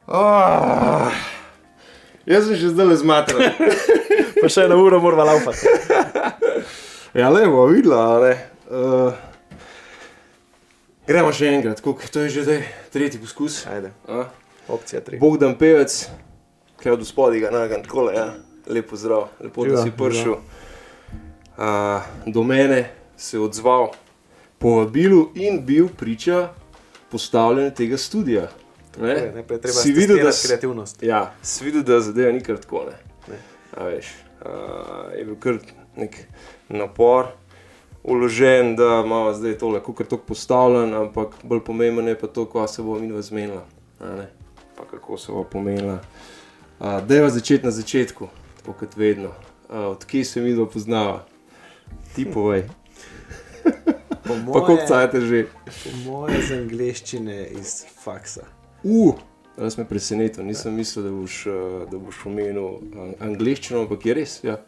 Oh, jaz sem še zdaj zmatran. Pa še eno uro morava laufati. Ja, lepo, videla, ne. Gremo še enkrat, koliko, to je že zdaj tretji poskus. Ajde, opcija 3. Bogdan Pevec, kaj od gospodi ga nagam takole, ja. Lepo zdrav, lepo, da si prišel. Do mene se je odzval povabilu in bil priča postavljanju tega studia. Najprej treba testirati kreativnost. Ja, si videl, da zadeva ni kar tako, ne. A veš, je bil kar nek napor vložen, da imamo zdaj tole kakor toliko postavljen, ampak bolj pomembno je pa to, kva se bo midva zmenila, ne, pa kako se bo pomenila. Dajva začeti na začetku, tako kot vedno. Od kje se midva poznava? Ti povej. Pa koliko cajte že? Po moje z angleščine iz faksa. Jaz me presenetil, nisem mislil, da boš omenil angleščino, ampak je res, ja,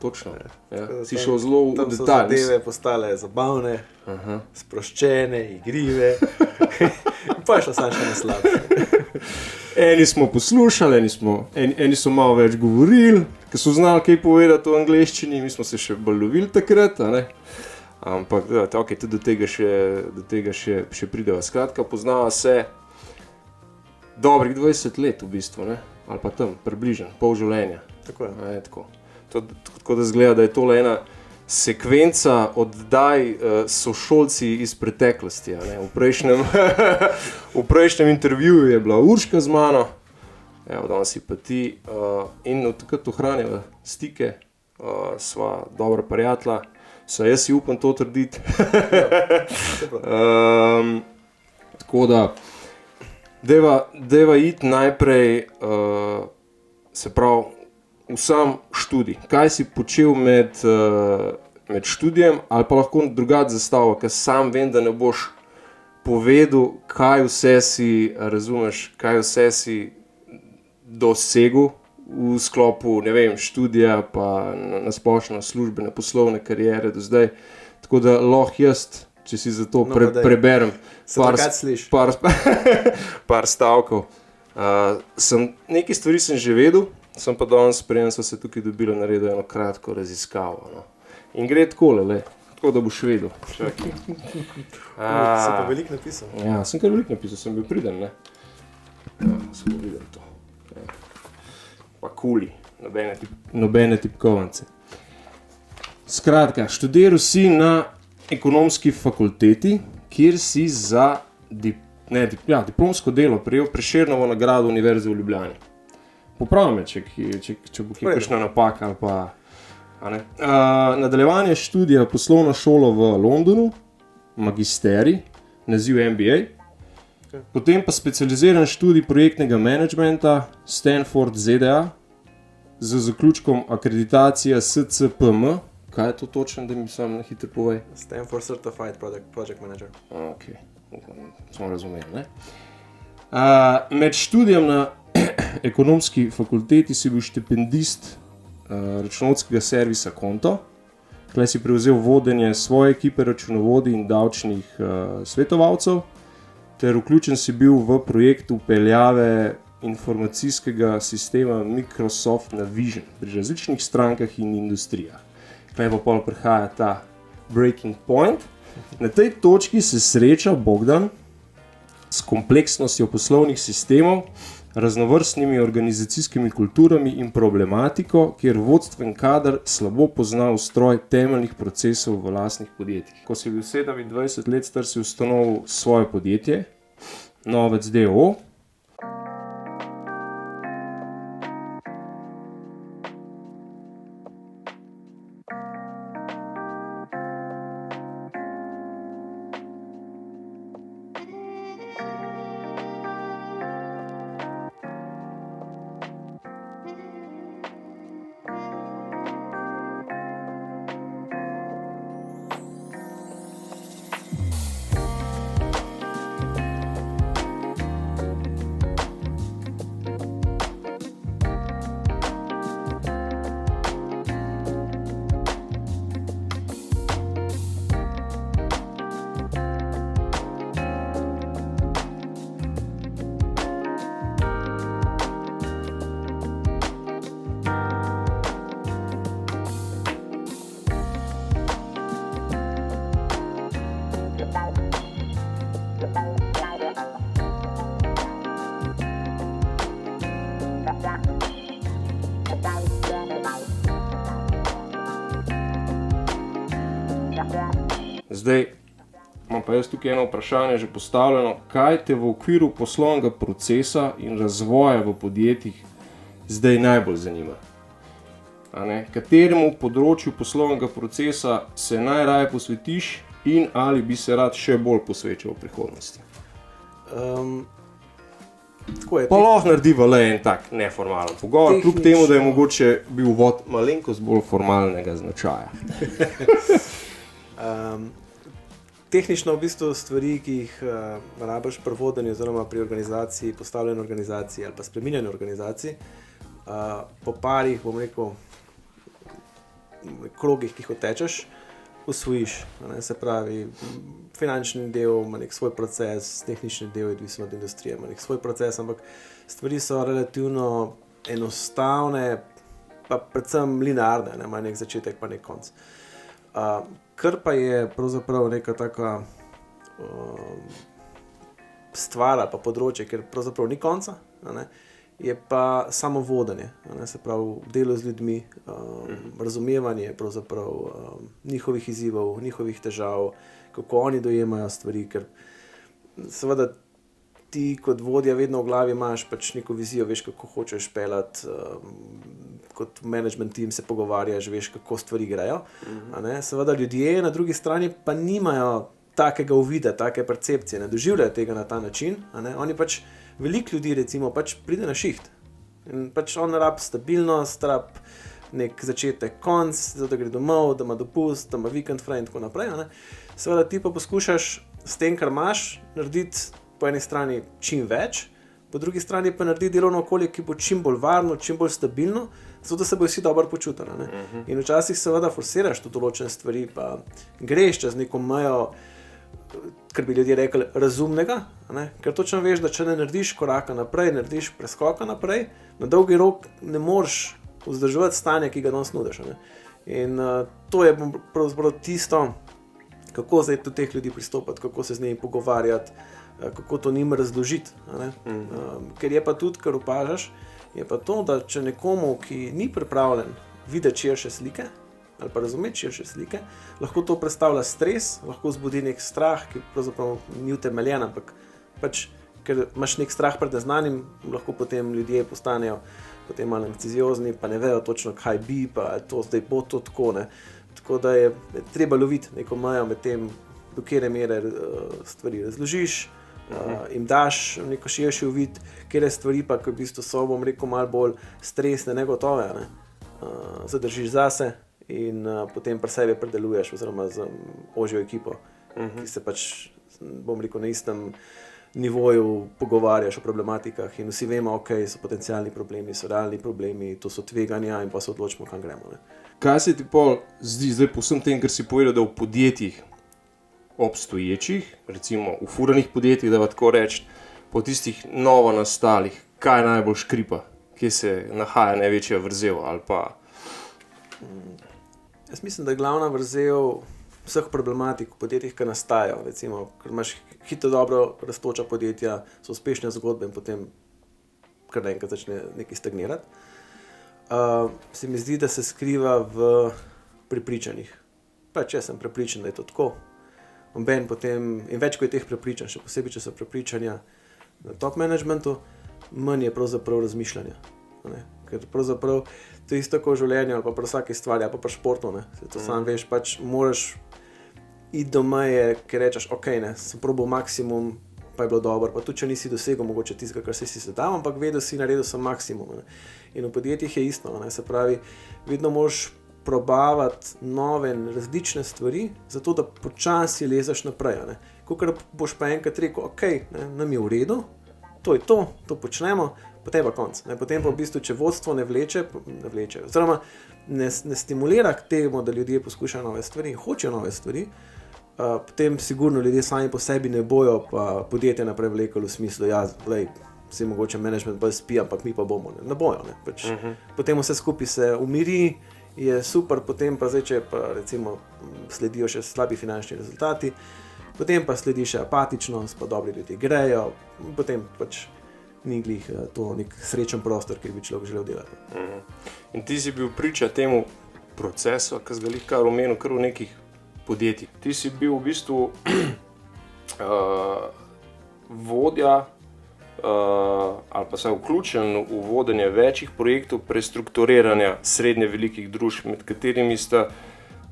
točno. Ja. Si šel zelo v detalj. Tam so zadeve postale zabavne, sproščene, igrive, pa je šlo samo še na slabše. Eni smo poslušali, eni so malo več govorili, ker so znali kaj povedati o angleščini, mi smo se še bolj lovili takrat, ne? Ampak okay, tudi do tega še prideva. Skratka, poznava se dobrih 20 let v bistvu, ne? Ali pa tam, približno, pol življenja. Tako je. Tako da zgleda, da je tole ena sekvenca oddaj sošolci iz preteklosti. Ne? V prejšnjem intervjuju je bila Urška z mano, danes si pa ti, in takrat ohranjava stike, sva dobra prijatelja, jaz si upam to trditi. Tako da, deva iti najprej, se pravi, v sam študij. Kaj si počel med študijem, ali pa lahko drugače zastavil, ker sam vem, da ne boš povedal, kaj vse si, razumeš, kaj vse si dosegel v sklopu, ne vem, študija, pa na splošno službene, poslovne kariere do zdaj. Tako da lahko jaz, če si za to preberem par stavkov. Nekaj stvari sem že vedel, sem pa danes preden so se tukaj dobili naredil eno kratko raziskavo. No. In gre takole, tako da boš vedel. Čakaj. Si pa veliko napisal. Ja, sem kar veliko napisal, sem bil priden, ne. Ja, sem videl to. Ja. Pa kuli, nobene tipkovnice. Skratka, študiral si na ekonomski fakulteti, kjer si za diplomsko delo prejel Prešernovo nagrado Univerze v Ljubljani. Popravi me, če bo kje kakšna napaka ali pa... Nadaljevanje študija poslovno šolo v Londonu, magisterij, naziv MBA, potem pa specializiran študij projektnega menedžmenta Stanford ZDA z zaključkom akreditacija SCPM. Kaj je to točno, da mi sam na hitro povej? Stanford Certified Project Manager. Ok, smo razumeli, ne? Med študijem na ekonomski fakulteti si bil štipendist računovodskega servisa Konto. Tukaj si prevzel vodenje svoje ekipe računovodij in davčnih svetovalcev, ter vključen si bil v projekt vpeljave informacijskega sistema Microsoft Navision pri različnih strankah in industrijah. Tukaj pa pol prihaja ta breaking point. Na tej točki se sreča Bogdan s kompleksnostjo poslovnih sistemov, raznovrstnimi organizacijskimi kulturami in problematiko, kjer vodstven kader slabo pozna ustroj temeljnih procesov v lastnih podjetjih. Ko si bil 27 let star, si ustanovil svoje podjetje, Novec d.o.o. Zdaj, imam pa jaz tukaj eno vprašanje že postavljeno. Kaj te v okviru poslovnega procesa in razvoja v podjetjih zdaj najbolj zanima? Kateremu področju poslovnega procesa se najraje posvetiš in ali bi se rad še bolj posvečal v prihodnosti? Pa lahko narediva le en tak neformalen pogovor, kljub temu, da je mogoče bil uvod malenkost bolj formalnega značaja. Tehnično v bistvu stvari, ki jih rabiš pri vodenju oziroma pri organizaciji, postavljanju organizacij ali pa spreminjanju organizacij, po parih, bom rekel, krogih, ki jih otečeš, usvojiš. Se pravi, finančni del ima nek svoj proces, tehnični del je odvisno od industrije, ima nek svoj proces, ampak stvari so relativno enostavne, pa predvsem linearne, ima nek začetek pa nek konc. Kar pa je pravzaprav neka taka stvar ali pa področje, ker pravzaprav ni konca, je pa samo vodenje, se pravi delo z ljudmi, razumevanje pravzaprav njihovih izzivov, njihovih težav, kako oni dojemajo stvari, ker seveda ti kot vodja vedno v glavi imaš pač neko vizijo, veš, kako hočeš peljati, kot management team se pogovarjaš, veš, kako stvari grejo. Seveda ljudje na drugi strani pa nimajo takega uvida, take percepcije, ne doživljajo tega na ta način. Oni pač, veliko ljudi recimo pač pride na šiht in pač on rab stabilnost, rab nek začetek, konc, zato da gre domov, da ima dopust, da ima vikend fraj in tako naprej. Seveda ti pa poskušaš s tem, kar imaš, narediti po eni strani čim več, po drugi strani pa narediti delovno okolje, ki bo čim bolj varno, čim bolj stabilno, zato da se bojo vsi dobro počutili. In včasih seveda forsiraš to določene stvari, pa greš čez neko mejo, kar bi ljudje rekli, razumnega, ker točno veš, da če ne narediš koraka naprej, narediš preskoka naprej, na dolgi rok ne moreš vzdrževati stanja, ki ga danes nudiš. In to je pravzaprav tisto, kako zdaj do teh ljudi pristopati, kako se z njimi pogovarjati, kako to njim razložiti. Ker je pa tudi, kar opažaš, je pa to, da če nekomu, ki ni pripravljen videti širše slike, ali pa razumeti širše slike, lahko to predstavlja stres, lahko vzbudi nek strah, ki pravzaprav ni utemeljen, ampak pač, ker imaš nek strah pred neznanim, lahko potem ljudje postanejo potem malo anksiozni, pa ne vejo točno, kaj bi, pa to zdaj bo to tako, ne. Tako da je treba loviti neko mejo med tem, do kere mere stvari razložiš, jim daš neko širši uvid, kere stvari pa, ki v bistvu so, bom rekel, malo bolj stresne, negotove, zadržiš zase in potem pri sebi predeluješ oziroma z ožjo ekipo, ki se pač, bom rekel, na istem nivoju pogovarjaš o problematikah in vsi vemo, ok, so potencialni problemi, so realni problemi, to so tveganja in pa se odločimo, kam gremo. Kaj se ti pol zdi zdaj po vsem tem, kar si povedal, da v podjetjih obstoječih, recimo v furanih podjetjih, da tako reči, po tistih novo nastalih, kaj najbolj škripa, kje se nahaja največja vrzel ali pa? Jaz mislim, da je glavna vrzel vseh problematik v podjetjih, ki nastajajo, recimo, ker imaš hitro dobro rastoča podjetja, so uspešne zgodbe in potem kar naenkrat začne nekaj stagnirati. Se mi zdi, da se skriva v prepričanjih. Pač jaz sem prepričan, da je to tako. Potem, in več, ko je teh prepričanj, še posebej, če so prepričanja na top managementu, manj je pravzaprav razmišljanja. Ker pravzaprav to je isto kot v življenju ali pa pri vsaki stvari, ali pa pri športu. To sam veš, pač moraš iti do meje, ker rečeš, ok, sem probal maksimum, pa je bilo dobro, pa tudi če nisi dosegel mogoče tistega, kar si se dal, ampak vedel si, naredil sem maksimum. In v podjetjih je isto, se pravi, vedno moraš probavati nove in različne stvari, zato da počasi lezeš naprej. Kakor boš pa enkrat rekel, ok, nam je v redu, to je to počnemo, potem pa konc. Potem pa v bistvu, če vodstvo ne vleče, oziroma ne stimulira k temu, da ljudje poskušajo nove stvari in hočejo nove stvari, potem sigurno ljudje sami po sebi ne bojo pa podjetje naprej vlekali v smislu, ja, lej, vsi mogoče management bolj spi, ampak mi pa bomo, ne bojo. Potem vse skupaj se umiri, je super, potem pa zdaj, če pa recimo sledijo še slabi finančni rezultati, potem pa sledi še apatičnost, pa dobri ljudje grejo, potem pač ni glih to nek srečen prostor, kjer bi človek želel delati. In ti si bil priča temu procesu, ki si ga kar omenil, kar v nekih podjetij. Ti si bil v bistvu vodja ali pa se vključen v vodenje večjih projektov prestrukturiranja srednje velikih družb, med katerimi sta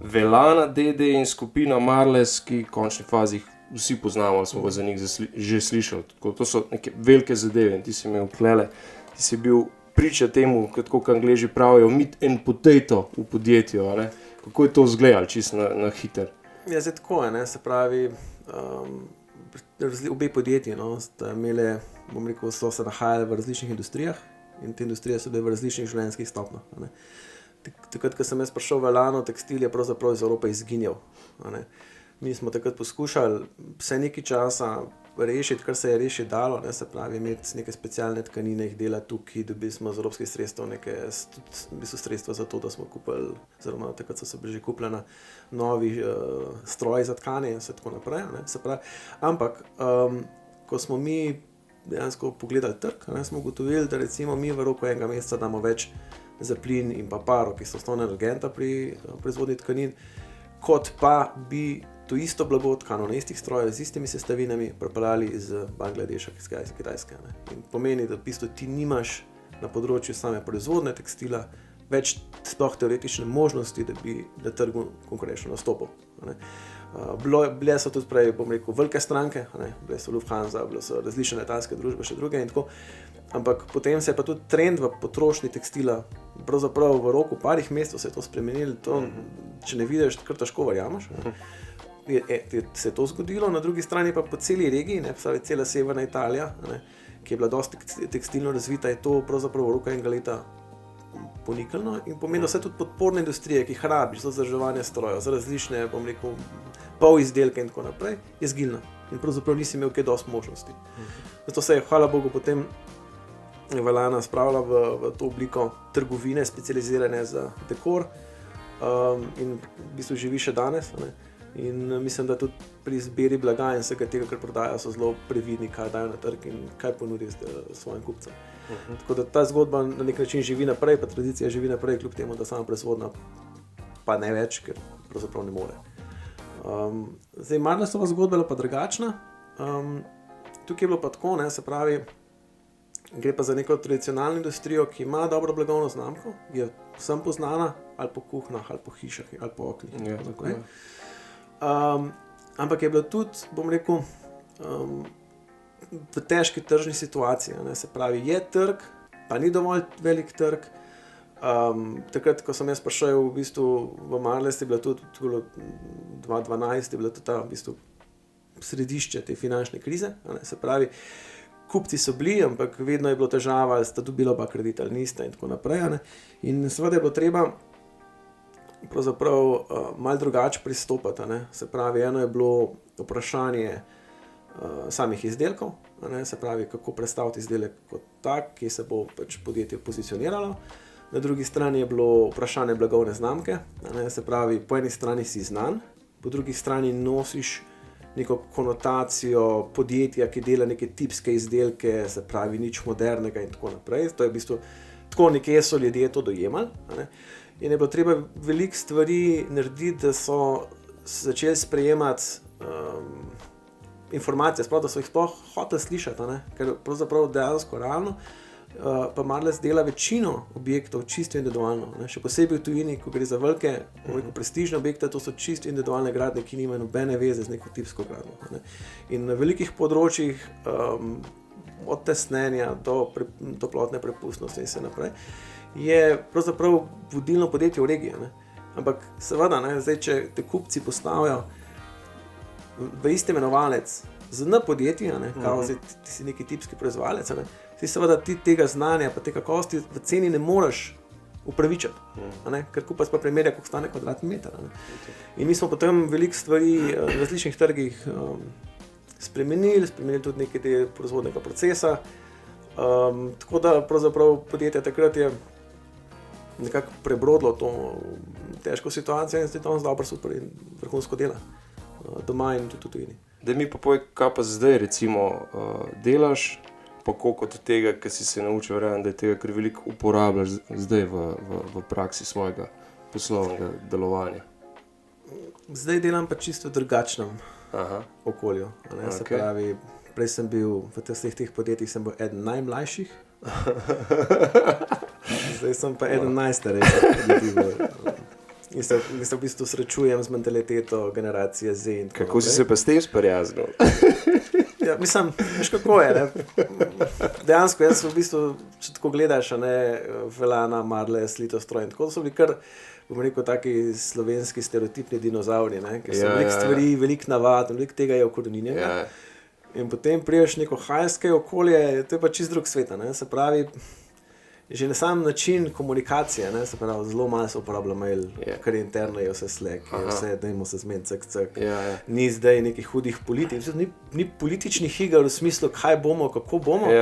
Velana D.D. in skupina Marles, ki v končni fazi vsi poznamo, smo pa za njih že slišali. Tako, to so neke velike zadeve in ti si imel klele, ti si bil priča temu, kot Angleži pravijo, meat and potato v podjetju. Ne? Kako je to izgledalo, čisto na hiter? Ja, zdaj tako je, se pravi, obe podjetji sta imeli, bom rekel, so se nahajali v različnih industrijah in te industrije so bile v različnih življenjskih stopnjah. Takrat, ko sem jaz prišel v Velano, tekstil je pravzaprav iz Evrope izginjal. Mi smo takrat poskušali vse nekaj časa rešiti, kar se je rešiti dalo, se pravi, imeti neke specialne tkanine, jih delati tukaj, dobili smo z evropskih sredstev neke sredstva za to, da smo kupili, oziroma takrat so se že kupljena novi stroji za tkanje in vse tako naprej. Se pravi, ampak, ko smo mi dejansko pogledali trg, smo ugotovili, da recimo mi v roku enega meseca damo več za plin in pa paro, ki so osnovna energenta pri proizvodnji tkanin, kot pa bi to isto blago tkano na istih strojih z istimi sestavinami prepeljali iz Bangladeša, iz Kitajske. In pomeni, da v bistvu ti nimaš na področju same proizvodne tekstila več sploh teoretične možnosti, da bi na trgu konkurenčno nastopil. Bile so tudi prej, bom rekel, velike stranke, bile so Lufthansa, bile so različne letalske družbe, še druge in tako. Ampak potem se je pa tudi trend v potrošnji tekstila, pravzaprav v roku parih mesecev se je to spremenilo, to, če ne vidiš, kar težko verjameš. Se je to zgodilo, na drugi strani pa po celi regiji, cela severna Italija, ki je bila dosti tekstilno razvita, je to pravzaprav v roku enega leta poniknilo in pomeni, da vse tudi podporne industrije, ki jih rabiš za vzdrževanje strojev, za različne, bom rekel, pol izdelke in tako naprej, je zginila in pravzaprav nisi imel kaj dosti možnosti. Zato se je, hvala Bogu, potem Velana spravila v to obliko trgovine, specializirane za dekor in v bistvu živi še danes. In mislim, da tudi pri izbiri blaga in vsega tega, kar prodajajo, so zelo previdni, kaj dajo na trg in kaj ponudi svojim kupcem. Tako da ta zgodba na nek način živi naprej, pa tradicija živi naprej, kljub temu, da sama proizvodna pa ne več, ker pravzaprav ne more. Zdaj, Marlesova zgodba je pa drugačna. Tukaj je bilo pa tako, se pravi, gre pa za neko tradicionalno industrijo, ki ima dobro blagovno znamko, je vsem poznana, ali po kuhnah, ali po hišah, ali po oknih. Ja, ampak je bilo tudi, bom rekel, v težki tržni situaciji. Se pravi, je trg, pa ni dovolj velik trg. Takrat, ko sem jaz prišel v bistvu v Marles, je bila tudi 2012, je bila tudi ta v bistvu središče te finančne krize. Se pravi, kupci so bili, ampak vedno je bilo težava, ali sta dobila oba kredita ali nista in tako naprej. In seveda je bilo treba pravzaprav malo drugače pristopati. Se pravi, eno je bilo vprašanje samih izdelkov, se pravi, kako predstaviti izdelek kot tak, ki se bo pač podjetje pozicioniralo. Na drugi strani je bilo vprašanje blagovne znamke, se pravi, po eni strani si znan, po drugi strani nosiš neko konotacijo podjetja, ki dela neke tipske izdelke, se pravi, nič modernega in tako naprej. To je v bistvu tako, nekje so ljudje to dojemali. In je bilo treba veliko stvari narediti, da so začeli sprejemati informacije, sploh, da so jih sploh hoteli slišati, ker pravzaprav dejansko realno pa Marles dela večino objektov čisto individualno. Še posebej v tujini, ko gre za velike, prestižne objekte, to so čisto individualne gradnje, ki nimajo nobene veze z neko tipsko gradnjo. In na velikih področjih, od tesnenja do toplotne prepustnosti in vse naprej, je pravzaprav vodilno podjetje v regiji. Ampak seveda, zdaj, če te kupci postavijo v isti imenovalec z podjetji, kao ti si neki tipski proizvajalec, ti seveda ti tega znanja pa te kakovosti v ceni ne moreš upravičiti, ker kupac pa primerja, koliko stane kvadratni meter. In mi smo potem veliko stvari na različnih trgih spremenili tudi nekaj te proizvodnega procesa, tako da pravzaprav podjetje takrat je nekako prebrodilo to težko situacijo in se danes dobro super in vrhunsko dela doma in tudi v tujini. Da mi pa povej, kaj pa zdaj recimo delaš, pa koliko od tega, ki si se naučil, verjamem, da je tega kar veliko uporabljaš zdaj v praksi svojega poslovnega delovanja. Zdaj delam pa čisto drugačnem okolju. Se pravi, prej sem bil v vseh teh podjetjih eden najmlajših, zdaj sem pa eden najstarejših. In se v bistvu srečujem z mentaliteto generacije Z. Kako si se pa s tem sprijaznil? Ja, mislim, veš kako je, ne? Dejansko, jaz v bistvu, če tako gledaš, Velana, Marle, Slitostroj in tako, so bili kar, bom rekel, taki slovenski stereotipni dinozauri, ne? Ker so veliko stvari, veliko navad, veliko tega je okoreninjenega. In potem priješ neko hajske okolje, to je pa čist drug svet, ne? Se pravi, že na sam način komunikacije, ne? Se pravi, zelo malo se uporablja mail, kar je interno, je vse Slack, je vse, dajmo se zmeniti, cak. Ni zdaj nekih hudih politik, ni političnih iger v smislu, kaj bomo, kako bomo,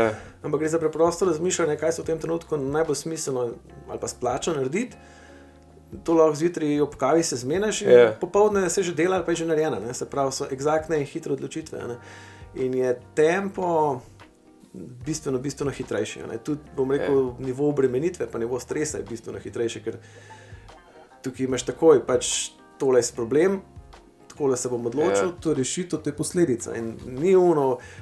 ampak gre za preprosto razmišljanje, kaj se v tem trenutku najbolj smiselno ali pa splača narediti. To lahko zjutraj ob kavi se zmeniš in popoldne se že dela ali pa je že narejena, ne? Se pravi, so eksaktne in hitre odločitve, ne? In je tempo bistveno hitrejši. Tudi, bom rekel, nivo obremenitve pa nivo stresa je bistveno hitrejši, ker tukaj imaš takoj, pač tole je problem, takole se bom odločil, to je rešitev, to je posledica. In ni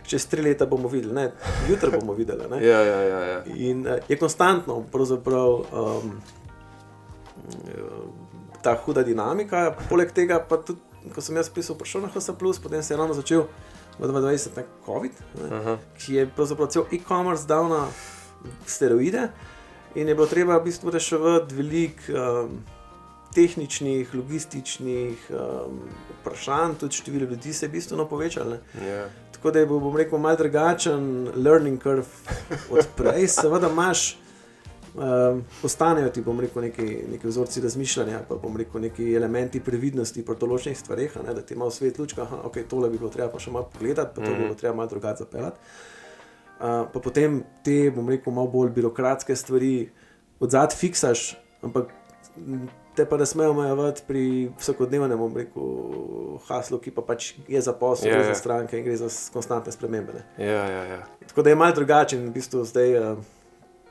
čez 3 leta bomo videli, ne, jutri bomo videli. Ne? In je konstantno pravzaprav ta huda dinamika, poleg tega pa tudi, ko sem jaz prišel na HS+, potem se je ravno začel v 2020 COVID, ki je pravzaprav cel e-commerce dal na steroide in je bilo treba v bistvu reševati veliko tehničnih, logističnih vprašanj, tudi število ljudi se je bistveno povečalo. Tako da je bil, bom rekel, malo drugačen learning curve od prej. Seveda imaš, postanejo ti, bom rekel, neki vzorci razmišljanja, pa bom rekel, neki elementi previdnosti pri določenih stvareh, da ti malo svet lučka, ok, tole bi bilo treba pa še malo pogledati, pa to bi bilo treba malo drugače zapeljati. Pa potem te, bom rekel, malo bolj birokratske stvari odzad fiksaš, ampak te pa ne smejo omejevati pri vsakodnevnem, bom rekel, haslu, ki pa pač je za posel, gre za stranke in gre za konstantne spremembe. Tako da je malo drugačen, v bistvu zdaj,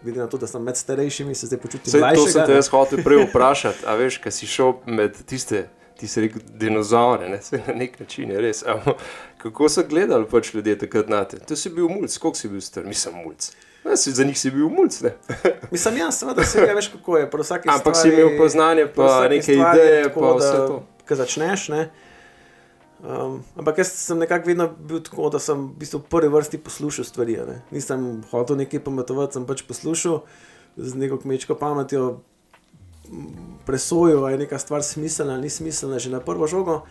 glede na to, da sem med starejšimi, se zdaj počutim mlajšega. To sem te jaz hotel prej vprašati, a veš, kad si šel med tiste, ti si rekel, dinozaure, ne, se na nek način je res, kako so gledali pač ljudje takrat na te? To si bil mulc, koliko si bil star? Mislim, mulc. Za njih si bil mulc, ne? Mislim, ja, seveda, se veš, kako je, pri vsaki stvari... Ampak si imel poznanje, pa neke ideje, pa vse to. Ko začneš, ne, ampak jaz sem nekako vedno bil tako, da sem v bistvu v prvi vrsti poslušal stvari. Ne. Nisem hotel nekaj pametovati, sem pač poslušal z neko kmečko pametjo, presojal, je neka stvar smiselna ali ni smiselna že na prvo žogo.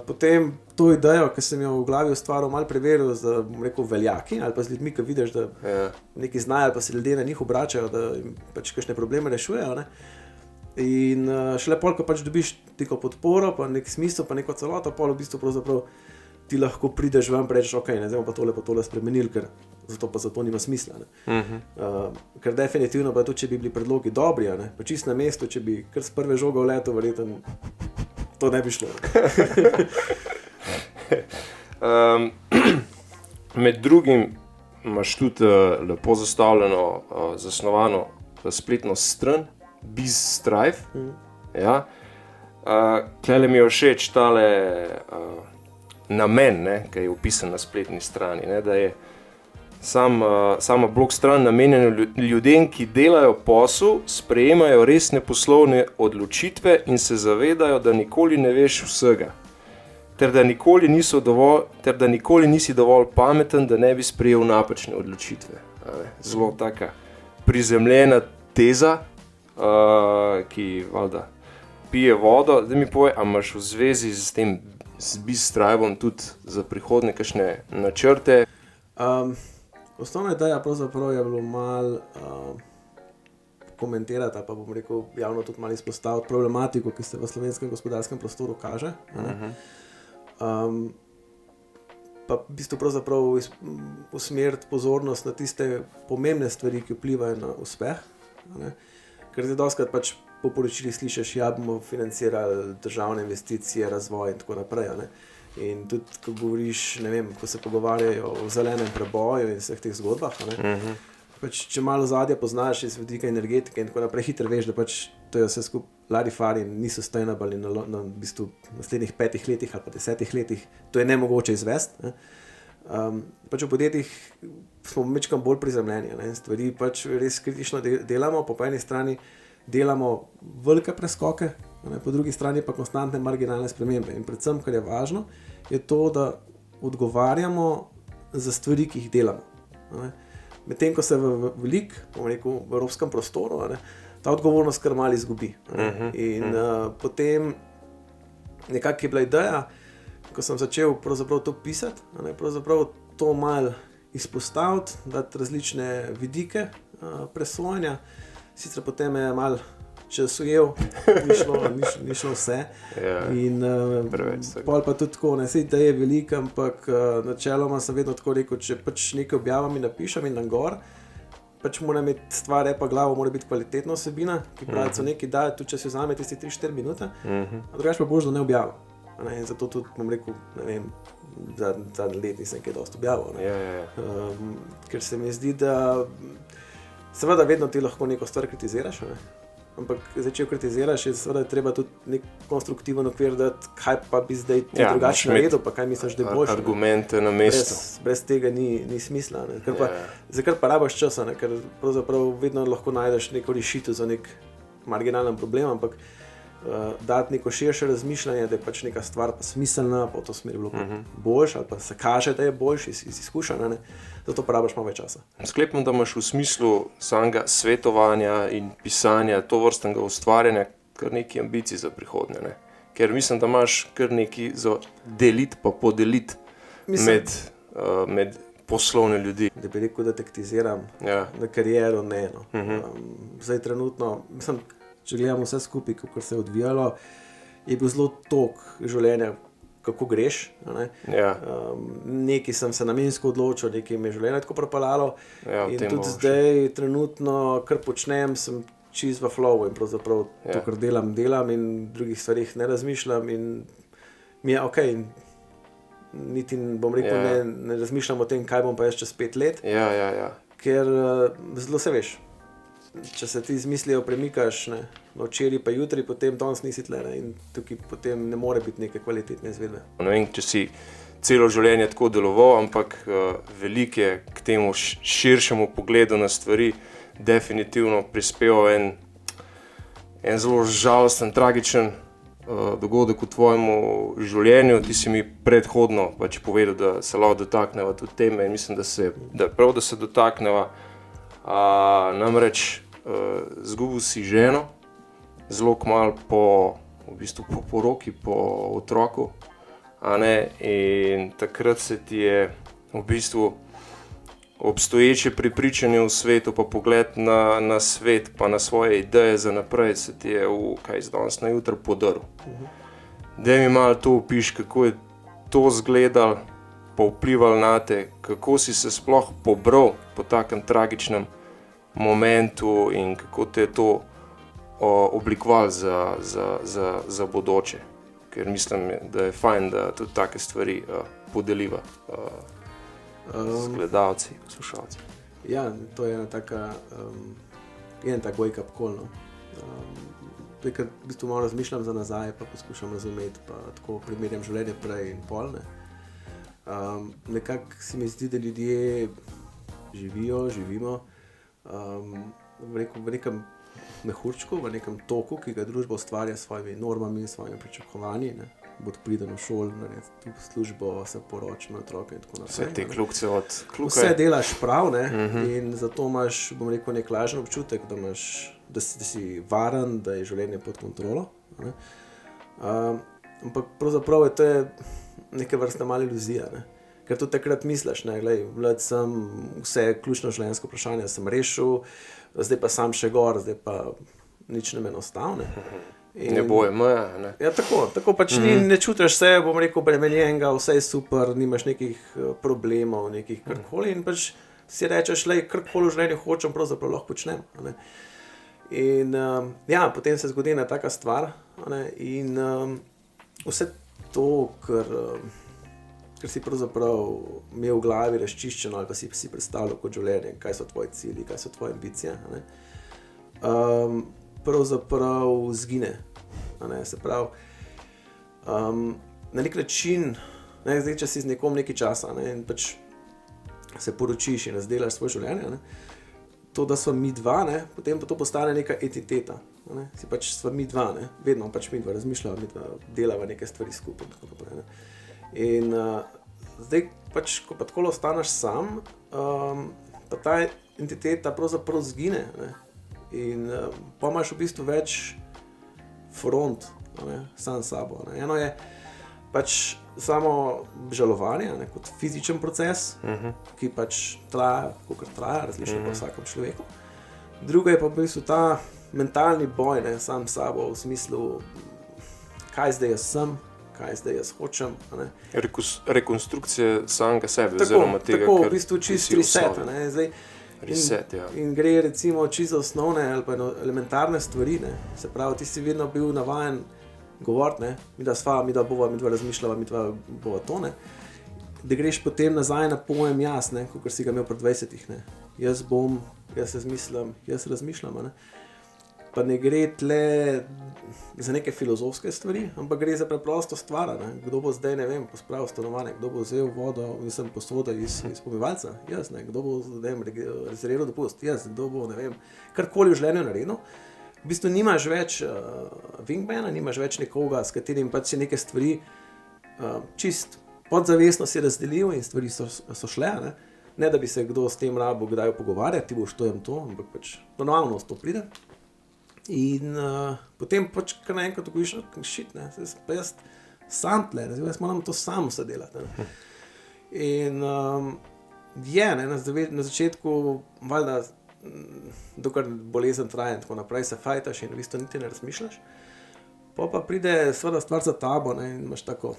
Potem to idejo, ki sem jo v glavi ustvaril, malo preveril z, bom rekel, veljaki ali pa z ljudmi, ki vidiš, da nekaj znajo ali pa se ljudje na njih obračajo, da pač kakšne probleme rešujejo. Ne. In šele pol, ko pač dobiš neko podporo, pa nek smisel, pa neko celoto, pol v bistvu pravzaprav ti lahko prideš ven in rečeš, ok, ne, zdaj bomo pa tole spremenili, ker zato nima smisla. Ne. Ker definitivno pa tudi, če bi bili predlogi dobri, ne, pa čist na mestu, če bi kar s prve žoga v letu, verjetno to ne bi šlo. Med drugim imaš tudi lepo zastavljeno, zasnovano spletno stran, BizStrive. Ja. Tlele mi je všeč tale namen, ne, ki je opisan na spletni strani, ne, da je sama blog stran namenjena ljudem, ki delajo posel, sprejemajo resne poslovne odločitve in se zavedajo, da nikoli ne veš vsega, ter da nikoli nisi dovolj pameten, da ne bi sprejel napačne odločitve. Zelo taka prizemljena teza, ki valjda pije vodo. Da mi povej, a imaš v zvezi s tem BizStriveom tudi za prihodnje kakšne načrte? Osnovna ideja pravzaprav je bilo malo komentirati, pa bom rekel javno tudi malo izpostaviti problematiko, ki se v slovenskem gospodarskem prostoru kaže. Pa v bistvu pravzaprav usmeriti pozornost na tiste pomembne stvari, ki vplivajo na uspeh. Ker zdaj dostikrat pač po poročilih slišiš, ja, bomo financirali državne investicije, razvoj in tako naprej. In tudi, ko govoriš, ne vem, ko se pogovarjajo o zelenem preboju in vseh teh zgodbah, pač, če malo zadje poznaš iz vidika energetike in tako naprej, hitro veš, da pač to je vse skupaj larifari in ni sustainable in na v bistvu naslednjih 5 letih ali pa 10 letih to je nemogoče izvesti. Ne. Pač v podjetjih smo mečkam bolj prizemljeni, ne. Stvari pač res kritično delamo, po eni strani delamo velike preskoke, ne, po drugi strani pa konstantne marginalne spremembe. In predvsem, kar je važno, je to, da odgovarjamo za stvari, ki jih delamo. Ne. Medtem, ko se v evropskem prostoru, ne, ta odgovornost kar malo izgubi. In potem nekako je bila ideja, ko sem začel pravzaprav to pisati, ne, pravzaprav to malo izpostaviti, dati različne vidike presojanja. Sicer potem je malo čas ujel, ni šlo vse. In pol pa tudi tako, ne, sej da je veliko, ampak načeloma sem vedno tako rekel, če pač nekaj objavim in napišem in dam gor, pač mora imeti stvar repa glavo, mora biti kvalitetna vsebina, ki pravi, so nekaj daje, tudi če si vzame tisti 3-4 minute, a drugače pa boš, da ne objavim. In zato tudi, bom rekel, ne vem, zadnji let nisem kaj dosti objavil. Ker se mi zdi, da seveda vedno ti lahko neko stvar kritiziraš, ne? Ampak zdaj, če jo kritiziraš, je seveda treba tudi nek konstruktiven okvir dati, kaj pa bi zdaj drugače naredil, pa kaj misliš, da je boljše. Argumente na mestu. Brez tega ni smisla. Ne? Zakaj pa rabaš časa, ne? Ker pravzaprav vedno lahko najdeš neko rešitev za nek marginalen problem, ampak dati neko širše razmišljanje, da je pač neka stvar pa smiselna, pa v to smer bilo boljše, ali pa se kaže, da je boljši iz izkušenj, zato pa rabaš malo več časa. Sklepam, da imaš v smislu samega svetovanja in pisanja, tovrstnega ustvarjanja, kar nekaj ambicij za prihodnje, ne? Ker mislim, da imaš kar nekaj za deliti pa podeliti med poslovne ljudi. Da bi rekel, da taktiziram na kariero, ne. Zdaj trenutno, mislim, če gledamo vse skupaj, kako se je odvijalo, je bil zelo tok življenja, kako greš. Nekaj sem se namensko odločil, nekaj mi je življenje tako propalalo. In tudi zdaj trenutno, kar počnem, sem čisto v flowu in pravzaprav to, kar delam in drugih stvarih ne razmišljam in mi je okej. Niti, bom rekel, ne razmišljam o tem, kaj bom pa jaz čez 5 let. Ker zelo se veš. Če se ti z mislijo premikaš, ne, včeraj pa jutri, potem danes nisi tle, ne, in tukaj potem ne more biti neke kvalitetne izvedbe. Ne vem, če si celo življenje tako deloval, ampak veliko je k temu širšemu pogledu na stvari definitivno prispeval en zelo žalosten, tragičen dogodek v tvojemu življenju. Ti si mi predhodno pač povedal, da se lahko dotakneva tudi teme in mislim, da je prav, da se dotakneva. Namreč zgubil si ženo, zelo kmalu po poroki, po otroku, in takrat se ti je v bistvu obstoječe prepričanje v svetu, pa pogled na svet, pa na svoje ideje za naprej, se ti je z danes na jutro podaril. Daj mi malo to opiš, kako je to izgledalo, pa vplivalo na te, kako si se sploh pobral po takem tragičnem momentu in kako te je to oblikovalo za bodoče. Ker mislim, da je fajn, da tudi take stvari podeliva z gledalci, poslušalci. Ja, to je ena taka, en tak wake-up call, no. Ker v bistvu malo razmišljam za nazaj, pa poskušam razumeti, pa tako primerjam življenje prej in pol, ne. Nekako se mi zdi, da ljudje živimo v nekem mehurčku, v nekem toku, ki ga družba ustvarja s svojimi normami in svojimi pričakovanji, ne. Bod priden v šolo, narediti službo, se poroči na otroke in tako naprej. Vse te kljukce od klukaj. Vse delaš prav, ne, in zato imaš, bom rekel, nek lažen občutek, da si varen, da je življenje pod kontrolo, ne. Ampak pravzaprav je to neke vrste mala iluzija, ne. Ker tudi takrat misliš, ne, glej, mlad sem, vse ključno življenjsko vprašanje sem rešil, zdaj pa sam še gor, zdaj pa nič ne me enostavne. Ne boje meja, ne. Ja, tako pač ne čutiš se, bom rekel, bremenjenega, vse je super, nimaš nekih problemov, nekih karkoli in pač si rečeš, lej, karkoli v življenju hočem, pravzaprav lahko počnem, ne. In potem se zgodi ena taka stvar, ne, in vse to, kar ker si pravzaprav imel v glavi razčiščeno ali pa si predstavljal kot življenje, kaj so tvoji cilji, kaj so tvoje ambicije, ne? Pravzaprav zgine. Se pravi, na nek način, ne, zdaj, če si z nekom nekaj časa, ne, in pač se poročiš in razdelaš svoje življenje, ne, to, da sva mi dva, ne, potem pa to postane neka entiteta. Ne, si pač sva mi dva, ne, vedno pač mi dva razmišljava, mi dva delava neke stvari skupaj. Tako naprej, ne. In zdaj pač, ko pa takole ostaneš sam, pa ta entiteta pravzaprav zgine, ne, in pa imaš v bistvu več front, ne, sam s sabo. Ne. Eno je pač samo žalovanje, ne, kot fizičen proces, ki pač traja, kolikor traja, različno po vsakem človeku. Druga je pa v bistvu ta mentalni boj, ne, sam s sabo, v smislu, kaj zdaj jaz sem, kaj zdaj jaz hočem. Ne. Rekonstrukcija samega sebe, tako, oziroma tega, tako, v bistvu čist reset. Zdaj, reset, ja. In gre recimo čisto osnovne ali pa elementarne stvari, ne. Se pravi, ti si vedno bil navajen govoriti, ne, mi da bova razmišljala, mi da bova to, ne, da greš potem nazaj na pojem jaz, ne, kakor si ga imel pred 20-ih, ne, jaz bom, jaz razmislim, jaz razmišljam, ne, pa ne gre tle za neke filozofske stvari, ampak gre za preprosto stvar, ne, kdo bo zdaj, ne vem, pospravil stanovanje, kdo bo vzel vodo, posodo iz pomivalca, jaz, ne, kdo bo, ne vem, rezerviral dopust, jaz, kdo bo, ne vem, karkoli v življenju naredil. V bistvu nimaš več wingmana, nimaš več nekoga, s katerim pač si neke stvari čist podzavestno si razdelil in stvari so šle, ne da bi se kdo s tem rabo kdaj pogovarjati, ti boš to in to, ampak pač normalno to pride. In potem pač kar naenkrat ugoviš, shit, ne, pa jaz sam tle, jaz moram to sam vse delati. Ne. In ne, na začetku valjda, dokler bolezen traja in tako naprej, se fajtaš in v bistvu niti ne razmišljaš. Pa pride seveda stvar za tabo, ne, in imaš tako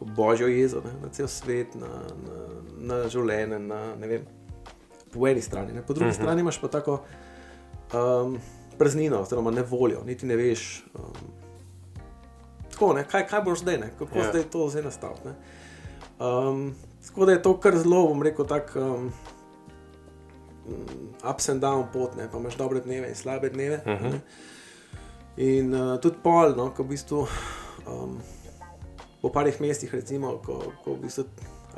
božjo jezo, ne, na cel svet, na življenje, ne vem, po eni strani. Ne. Po drugi strani imaš pa tako praznino, oziroma nevoljo, niti ne veš, tako, ne, kaj boš zdaj, ne, kako zdaj to zdaj nastaviti. Tako da je to kar zelo, bom rekel, tak ups and down pot, ne, pa imaš dobre dneve in slabe dneve. Ne. In tudi pol, no, ko v bistvu po parih mestih, recimo, ko v bistvu,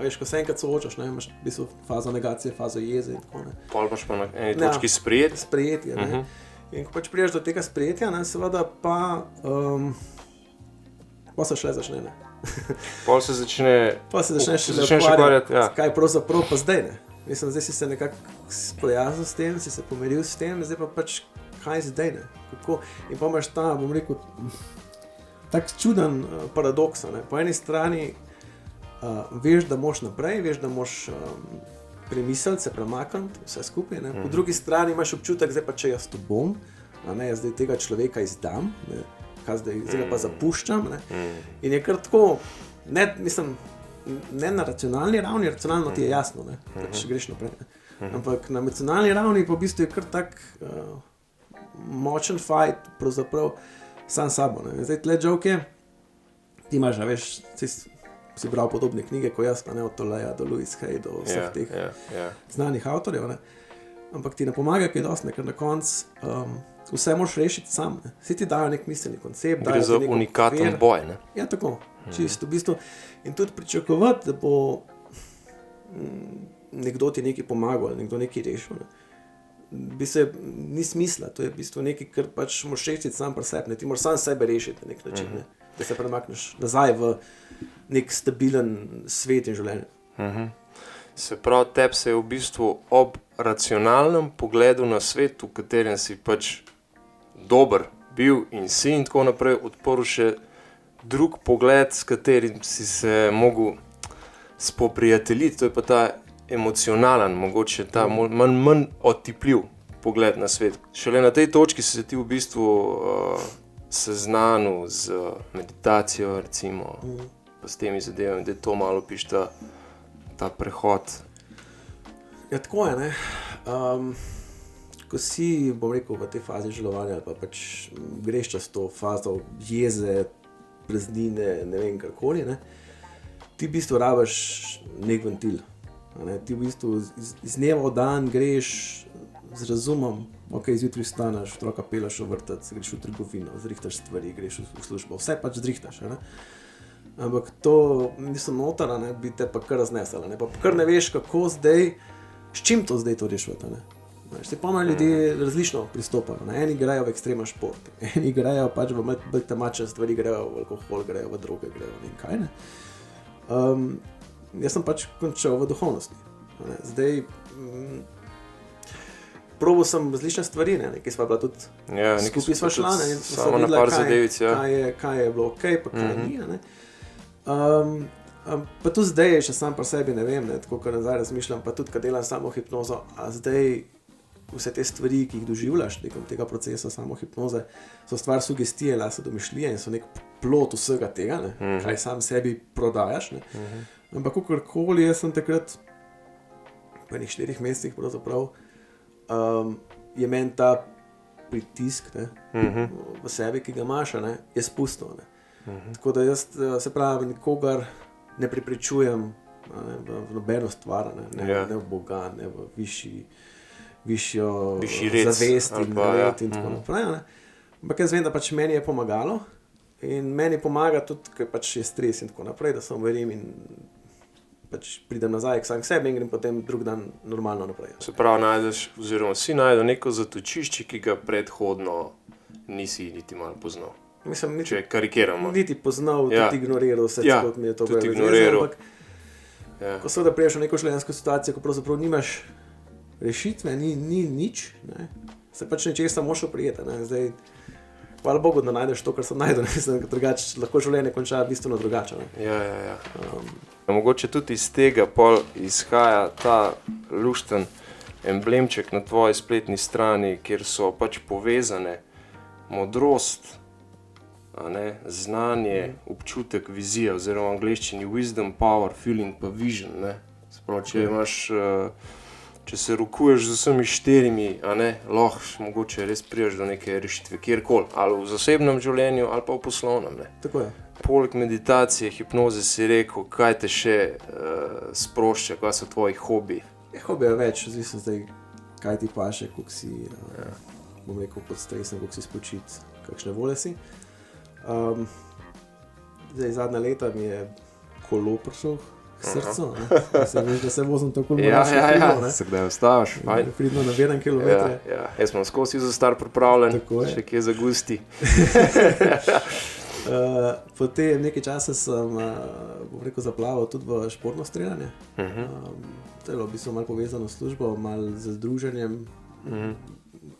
veš, ko se enkrat soočaš, ne, imaš v bistvu fazo negacije, fazo jeze in tako, ne. Pol paš pa na eni točki sprejetje, ne. In ko pač priješ do tega sprejetja, ne, seveda pa se šele začne, ne. Pol se začneš ukvarjati, ja. Kaj pravzaprav pa zdaj, ne. Mislim, zdaj si se nekako sprijaznil s tem, si se pomiril s tem, zdaj pa pač kaj zdaj, ne. Kako? In pa imaš ta, bom rekel, tak čuden paradoks, ne. Po eni strani veš, da moš naprej, veš, da moš premisliti, se premakniti, vse skupaj, ne. Po drugi strani imaš občutek, zdaj pa če jaz to bom, ne, jaz zdaj tega človeka izdam, ne, zdaj pa zapuščam, ne. In je kar tako, ne, mislim, ne na racionalni ravni, racionalno ti je jasno, ne, pač greš naprej, ne. Ampak na emocionalni ravni pa v bistvu je kar tak močen fight, pravzaprav sam s sabo, ne. Zdaj tle joke je, ti imaš, veš, si bral podobne knjige kot jaz, ne, od Toleja do Louis Hay, do vseh teh znanih avtorjev, ne. Ampak ti ne pomaga kaj dosti, ne, ker na koncu vse moraš rešiti sam, ne. Vsi ti dajo nek miselni koncept, dajo ti nek unikaten boj, ne. Ja, tako, čisto, v bistvu. In tudi pričakovati, da bo nekdo ti nekaj pomagal, nekdo nekaj rešil, ne. Ni smisla, to je v bistvu nekaj, kar pač moraš rešiti sam pri sebi, ne. Ti moraš sam sebe rešiti na nek način, ne. Da se premakneš nazaj v nek stabilen svet in življenje. Se pravi, tebi se je v bistvu ob racionalnem pogledu na svet, v katerem si pač dober bil in si in tako naprej, odprl še drug pogled, s katerim si se mogel spoprijateljiti, to je pa ta emocionalen, mogoče ta manj otipljiv pogled na svet. Šele na tej točki si se ti v bistvu seznanil z meditacijo, recimo, pa s temi zadevami, da je to malo piš ta prehod. Ja, tako je, ne. Ko si, bom rekel, v tej fazi žalovanja ali pa pač greš čez to fazo jeze, praznine, ne vem, karkoli, ne. ti v bistvu rabiš nek ventil. Ne? Ti v bistvu iz dneva v dan greš z razumom, ok, zjutraj staneš, otroka peleš v vrtec, greš v trgovino, zrihtaš stvari, greš v službo, vse pač zrihtaš. Ne? Ampak to nisem notara, ne, bi te pa kar raznesala. Ne? Pa kar ne veš, kako zdaj, s čim to zdaj to rešvati. Se pa ljudje različno pristopajo. Ne? Eni grejo v ekstremen šport, eni grejo pač v bolj temačne stvari, grejo v alkohol, grejo v droge, grejo v nekaj. Ne? Jaz sem pač končal v duhovnosti. Ne? Zdaj, probal sem različne stvari, ki sva bila tudi skupaj sva šla. Samo na par zadevic, kaj je bilo ok, pa kaj ni. Ne? Pa tudi zdaj, še sam pri sebi ne vem, tako kar nazaj razmišljam, pa tudi, kad delam samohipnozo, a zdaj vse te stvari, ki jih doživljaš tekom tega procesa samohipnoze, so stvar sugestije, so domišljije in so nek plod vsega tega, kaj sam sebi prodajaš. Ampak kakorkoli, jaz sem takrat v enih 4 mesecih pravzaprav je meni ta pritisk v sebi, ki ga imaš, je spustil. Tako da jaz se pravi nikogar ne prepričujem v nobeno stvar, ne v Boga, ne v višjo zavest in red in tako naprej. Ampak jaz vem, da pač meni je pomagalo in meni pomaga tudi, ker pač je stres in tako naprej, da sem verim in pač pridem nazaj k sam k sebi in grem potem drug dan normalno naprej. Se pravi, najdeš, oziroma si najdel neko zatočišče, ki ga predhodno nisi niti malo poznal. Mislim, če karikiramo. Niti poznal, tudi ignoriral vse, kot mi je to tudi ignoriral. Ko seveda priješ v neko življenjsko situacijo, ko pravzaprav nimaš rešitve, ni nič, ne? Se pač nečesa moraš oprijeti. Zdaj, hvala Bogu, da najdeš to, kar sem najdel, drugače lahko življenje konča bistveno drugače. Ja. Mogoče tudi iz tega pol izhaja ta lušten emblemček na tvoji spletni strani, kjer so pač povezane modrost, znanje, občutek, vizija, oziroma v angleščini wisdom, power, feeling pa vision. Če se rokuješ z vsemi 4, lahko mogoče res priješ do neke rešitve, kjerkoli, ali v zasebnem življenju, ali pa v poslovnem. Tako je. Poleg meditacije, hipnoze si rekel, kaj te še sprošča, kaj so tvoji hobiji? Hobija je več, odvisno zdaj, kaj ti paše, koliko si, bom rekel, pod stresom, koliko si spočit, kakšne volje si. Zdaj, zadnja leta mi je kolo prišel k srcu, veš, da se vozim tako kolo. Ja, se kdaj ostaviš, fajn. Pridno nabiram kilometre. Ja, jaz sem skozi za star pripravljen, še kje za gusti. Potem nekaj časa sem, bom rekel, zaplaval tudi v športno streljanje. To je bilo v bistvu malo povezano s službo, malo z združenjem,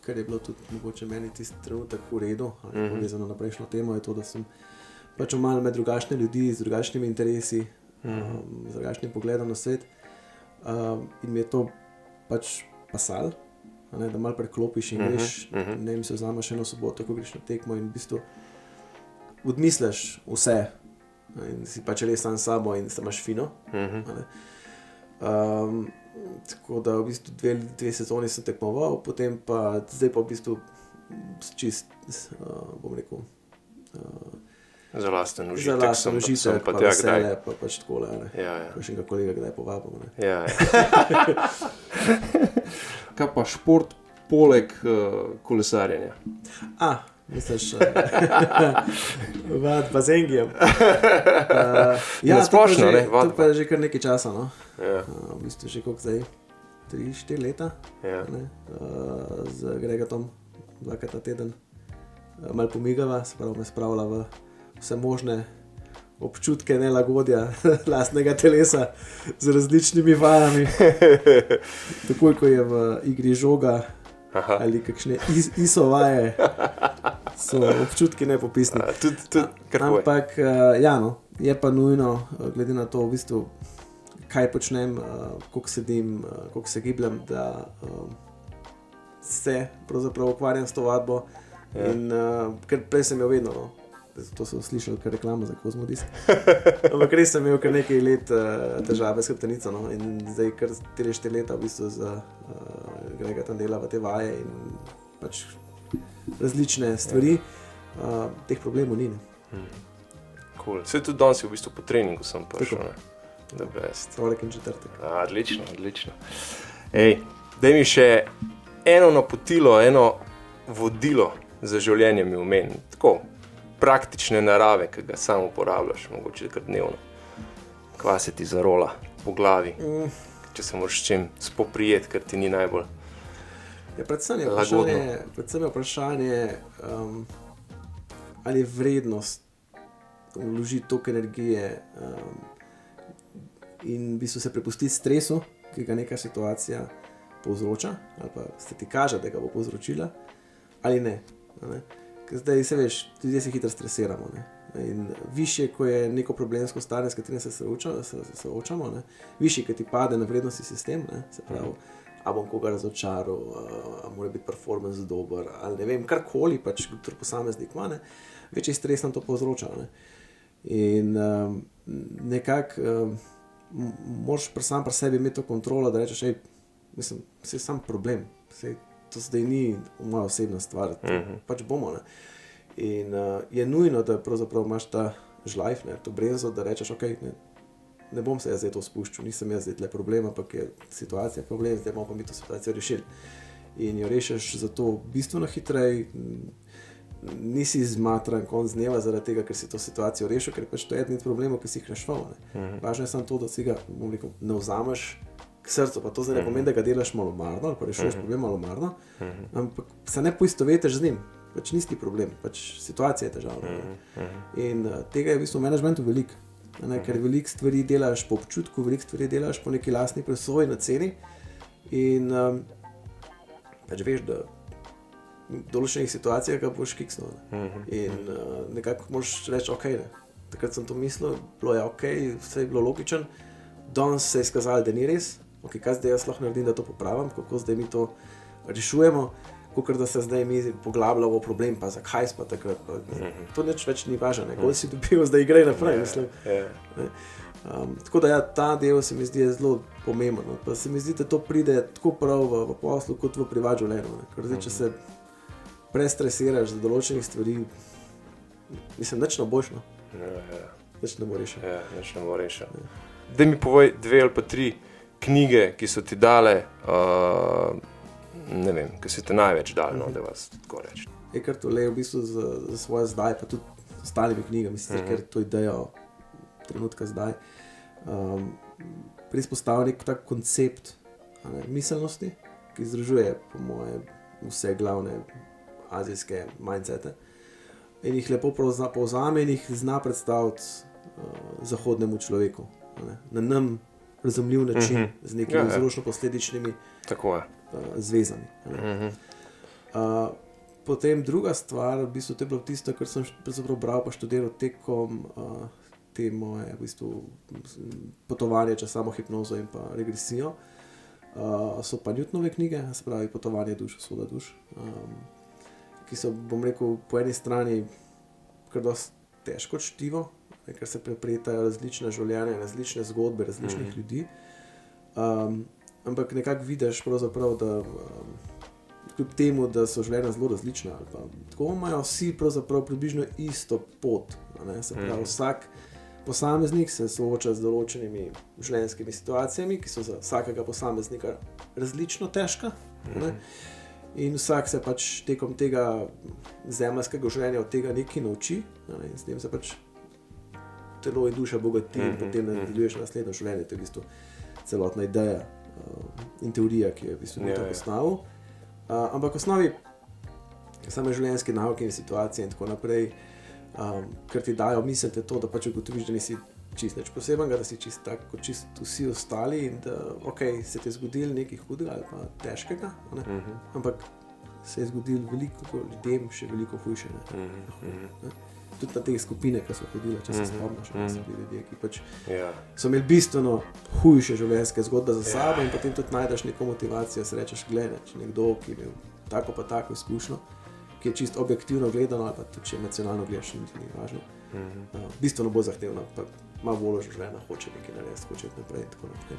kar je bilo tudi mogoče meni tisti trenutek v redu, povezano na prejšnjo temo, je to, da sem pač malo med drugačne ljudi, z drugačnimi interesi, z drugačnim pogledom na svet, in mi je to pač pasal, da malo preklopiš in greš, ne vem, se vzameš eno soboto, ko greš na tekmo in v bistvu odmisliš vse in si pač res sam s sabo in se imaš fino. Tako da v bistvu dve sezoni sem tekmoval, potem pa zdaj pa v bistvu čist, bom rekel, za lasten užitek sem pa veselje, pa pač takole, pa še enega kolega kdaj povabim. Ja. Kaj pa šport poleg kolesarjenja? Misliš, vad bazengijem. Splošno, ne? To pa je že kar nekaj časa, no. V bistvu že koliko zdaj, 3-4 leta, z Gregatom, 2-krat na teden. Malo pomigava, se pravi, me spravlja v vse možne občutke nelagodja lastnega telesa z različnimi vajami. Takoj, ko je v igri žoga, ali kakšne ISO vaje, so občutki nepopisni. Ampak, je pa nujno, glede na to, v bistvu, kaj počnem, koliko sedim, koliko se gibljem, da se pravzaprav ukvarjam s to vadbo. In ker prej sem jo vedno, to sem slišal kar reklama za Kozmodisk, ampak res sem imel kar nekaj let težave s hrbtenico, in zdaj kar 4 leta v bistvu z Gregatom delava te vaje in pač različne stvari, teh problemov ni. Cool. Vse tudi danes je v bistvu po treningu sem prišel. The best. Torek in četrtek. Odlično, odlično. Ej, daj mi še eno napotilo, eno vodilo za življenje mi omeni. Tako, praktične narave, ki ga sam uporabljaš, mogoče kar dnevno. Kva se ti zarola po glavi, če se moraš s čim spoprijeti, ker ti ni najbolj Ja, predvsem je lagodno. vprašanje, ali je vrednost vložiti toliko energije in v bistvu se prepustiti stresu, ki ga neka situacija povzroča, ali pa se ti kaže, da ga bo povzročila, ali ne. Ne? Ker zdaj se veš, ljudje se hitro stresiramo. Ne? In višje, ko je neko problemsko stanje, s katerim se soočamo, ne? Višje, ko ti pade na vrednostni sistem, ne? Se pravi, a bom koga razočaral, a mora biti performance dober, ali ne vem, karkoli pač posameznik ima, ne? Večji stres nam to povzroča. Ne? In nekako moraš sam pri sebi imeti to kontrolo, da rečeš, mislim, vse je sam problem, vse, to zdaj ni moja osebna stvar, pač bomo. Ne? In je nujno, da pravzaprav imaš ta žlajf, ne? To bremzo, da rečeš, ok, ne bom se jaz zdaj to spuščal, nisem jaz zdaj tle problem, ampak je situacija problem, zdaj bomo pa mi to situacijo rešili. In jo rešiš zato bistveno hitreje, nisi zmatran konc dneva zaradi tega, ker si to situacijo rešil, ker pač to je eden od problemov, ki si jih rešval. Važno je samo to, da si ga, bom rekel, ne vzameš k srcu, pa to zdaj ne pomeni, da ga delaš malomarno ali pa rešuješ problem malomarno, ampak se ne poistovetiš z njim, pač nisi problem, pač situacija je težavna. In tega je v bistvu v managementu veliko. Ker veliko stvari delaš po občutku, veliko stvari delaš po neki lastni presoji na ceni in pač veš, da v določenih situacijah ga boš kiksnil. In nekako moraš reči, ok, ne. Takrat sem to mislil, bilo je ok, vse je bilo logičen, danes se je izkazalo, da ni res, ok, kaj zdaj jaz lahko naredim, da to popravim, kako zdaj mi to rešujemo, kakor da se zdaj mi poglabljamo v problem, pa zakaj smo takrat, pa to nič več ni važno, gol si dobil, zdaj gre naprej, mislim. Tako da ja, ta del se mi zdi zelo pomemben, pa se mi zdi, da to pride tako prav v poslu, kot v privat življenju, ker zdaj, če se prestresiraš za določenih stvari, mislim, nič ne boš, no. Nič ne bo rešil. Ja, nič ne bo rešil. Daj mi povej 2 ali pa 3 knjige, ki so ti dale, ne vem, ki so te največ dali, no, da vas tako reči. Eckhart Tolle v bistvu za svoje zdaj, pa tudi ostalimi knjigami, ker to idejo trenutka zdaj, prispostavil nek tak koncept miselnosti, ki združuje po moje vse glavne azijske mindsete in jih lepo povzame in jih zna predstaviti zahodnemu človeku, na nam razumljiv način, z nekimi vzročno-posledičnimi zvezami. Potem druga stvar, v bistvu to je bilo tisto, kar sem bral pa študiral tekom te moje v bistvu potovanje čez samohipnozo in pa regresijo, so pa Newtonove knjige, se pravi Potovanje duš, usoda duš, ki so, bom rekel, po eni strani kar dosti težko čtivo, ker se prepletajo različne življenja, različne zgodbe različnih ljudi, ampak nekako vidiš pravzaprav, da kljub temu, da so življenja zelo različna, ali pa tako imajo vsi pravzaprav približno isto pot, se pravi vsak posameznik se sooča z določenimi življenjskimi situacijami, ki so za vsakega posameznika različno težka, in vsak se pač tekom tega zemeljskega življenja od tega nekaj nauči, in s tem se pač telo in duša bogati in potem nadaljuješ naslednjo življenje. To je v bistvu celotna ideja in teorija, ki je v bistvu nekaj postavil. Ampak v osnovi same življenjske nauke in situacije in tako naprej, ker ti dajo misliti to, da pač ugotoviš, da nisi čist nič posebenega, da si čist tak kot čist vsi ostali in da ok, se ti je zgodilo nekaj hudega ali pa težkega, ampak se je zgodilo veliko ljudem še veliko hujše. Tudi na te skupine, ki so hodile, če se spomniš, so bili ljudje, ki pač so imeli bistveno hujše življenjske zgodbe za sabo in potem tudi najdeš neko motivacijo, se rečeš, gledaj, če nekdo, ki je imel tako pa tako izkušnjo, ki je čisto objektivno gledano ali pa tudi če emocionalno gledaš, ni važno, bistveno bolj zahtevno, pa ima voljo življenja, hoče nekaj narediti, hoče naprej in tako naprej.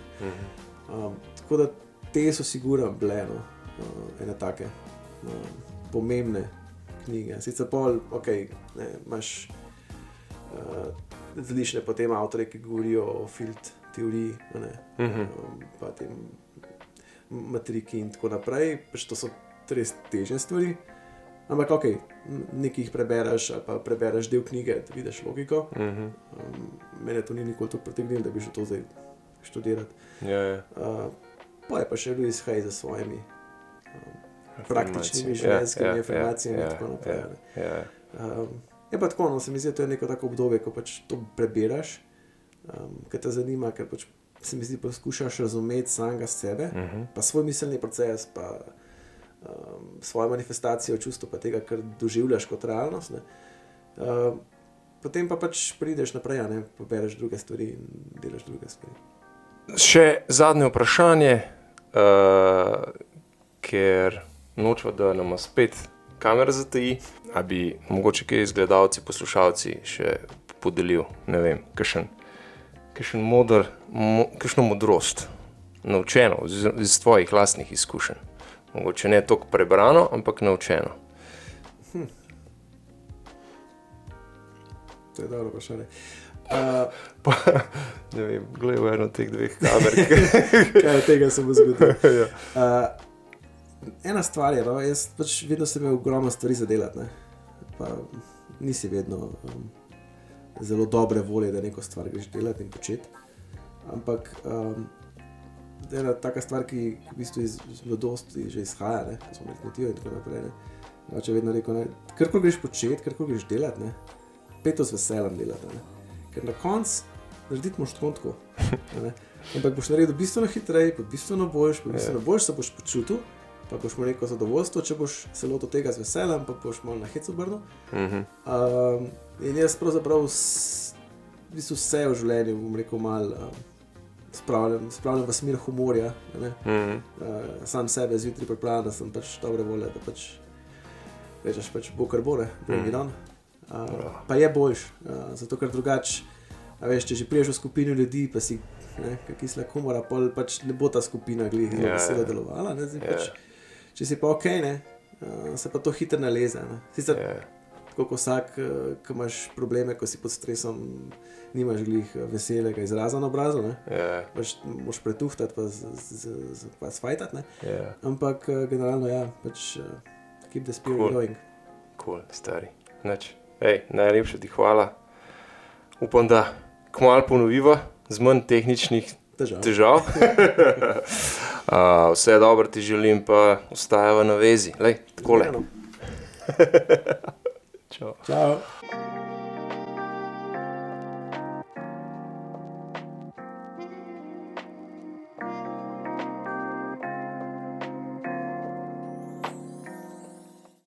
Tako da te so sigurno bile ene take pomembne knjige. Sicer pol, ok, imaš Različne potem avtorje, ki govorijo o field teoriji, pa tem matriki in tako naprej, pač to so res težne stvari. Ampak ok, nekaj jih prebereš ali pa prebereš del knjige, da vidiš logiko. Mene to ni nikoli to pritegnilo, da bi šel to zdaj študirati. Pa je pa še Louis Hay za svojimi praktičnimi življenjskimi informacijami in tako naprej. Je pa tako, se mi zdi, to je neko tako obdobje, ko pač to prebiraš, ker te zanima, ker pač se mi zdi, poskušaš razumeti samega sebe, pa svoj miselni proces, pa svojo manifestacijo čustva, pa tega, kar doživljaš kot realnost. Potem pa pač prideš naprej, pobereš druge stvari in delaš druge stvari. Še zadnje vprašanje, ker nočva, da nama spet kamera zataji, a bi mogoče kaj gledalci, poslušalci še podelil, ne vem, kakšen kakšno modrost, naučeno iz tvojih lastnih izkušenj. Mogoče ne toliko prebrano, ampak naučeno. To je dobro vprašanje. Ne vem, gledaj v eno teh dveh kamer. Kaj od tega se bo zgodilo? Ena stvar je, jaz pač vedno sem imel ogromno stvari za delati, pa nisi vedno zelo dobre volje, da neko stvar greš delati in početi, ampak ena taka stvar, ki v bistvu iz mladosti že izhaja, ko smo imeli kmetijo in tako naprej, če vedno rekel, karkoli greš početi, karkoli greš delati, pej to z veseljem delati, ker na koncu narediti moš tako, ampak boš naredil bistveno hitreje, bistveno boljš se boš počutil, pa boš imel neko zadovoljstvo, če boš se lotil tega z veseljem, pa boš malo na hec obrnil. In jaz pravzaprav v bistvu vse v življenju, bom rekel, malo spravljam v smer humorja, sam sebe zjutraj pripravljam, da sem pač dobre volje, da pač rečeš pač bo kar bo, bring it on. Pa je boljš, zato ker drugače, če že priješ v skupino ljudi, pa si kisla humora, pač ne bo ta skupina glih vesela delovala, če si pa okej, se pa to hitro naleze. Sicer tako kot vsak, ki imaš probleme, ko si pod stresom, nimaš glih veselega izraza na obrazu, pač moš pretuhtati pa sfajtati, ampak generalno pač keep the spirit going. Cool, stari. Najlepša ti hvala. Upam, da kmalu ponoviva z manj tehničnih težav. Vse dobro ti želim, pa ostajava na vezi. Takole. Ciao.